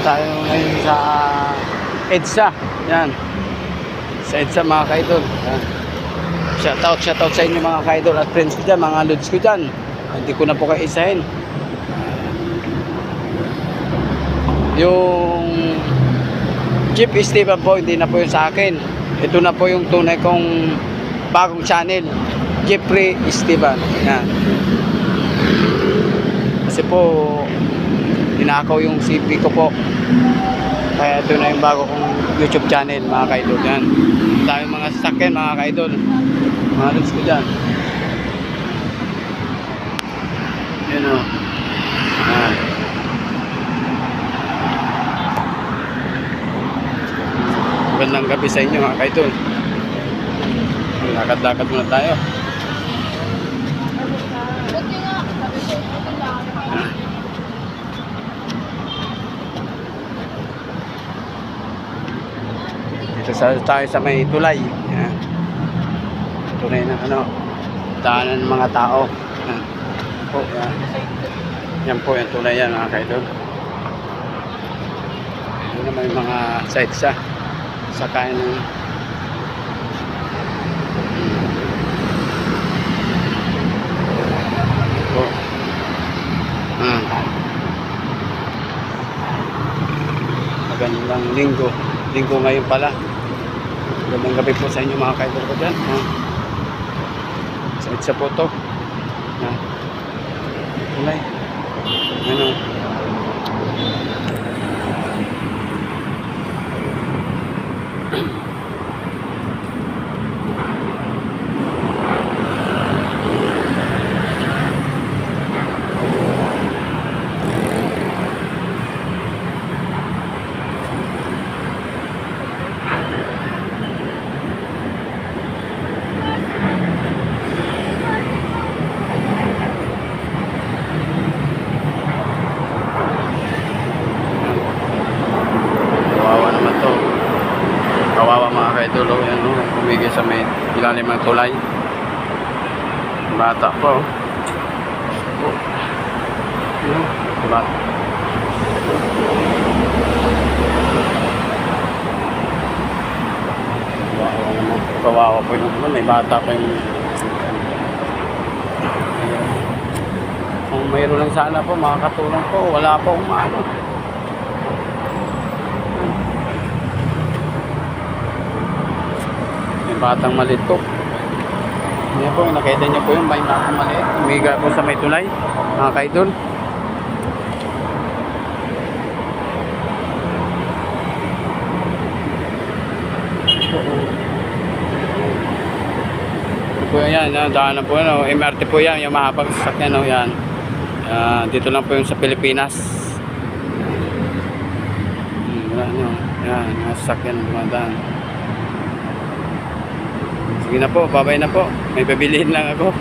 tayo ngayon sa EDSA. Yan. Sa EDSA mga kaidol. Yan. Shoutout sa inyo mga kaidol at friends ko dyan, mga lods ko dyan. Hindi ko na po kayo isahin. Yung Jeep Esteban po, hindi na po yung sa akin. Ito na po yung tunay kong bagong channel, Jeffrey Esteban. Yan. Kasi po ninakaw yung CP ko po, kaya ito na yung bago kong YouTube channel mga kaidol. Yan, tayo mga sasakyan mga kaidol, mga lods ko dyan. Yan o. Yan. Magandang gabi sa inyo mga kaidol. Lakad-lakad muna tayo. Dito tayo sa may tulay. Yan. Tulay ng daanan ng mga tao. Yan po, yan. Yan po yung tulay yan mga kaidol. Ito naman yung mga sites sa kain ng magandang linggo ngayon pala. Magandang gabi po sa inyo mga kaidol ko dyan. Sa EDSA po to. Tulay. Ano? Kawawa mga kaidol, yan o, kumigil sa may ilalim ng tulay. Bata po. Bata. Kawawa po yung may bata pa yung. Kung mayroon lang sana po, makakatulong po. Wala po umano. Batang maliit po. Yan po, nakita niyo po yung may batang maliit. Umiga po sa may tulay, mga kaidol. Ito po yan, daanan po yan. MRT po yan, yung mahabang sasakyan. Yan. Dito lang po yung sa Pilipinas. Yan, yung sasakyan dumadaan. Sige na po, babay na po. May pabilihin lang ako.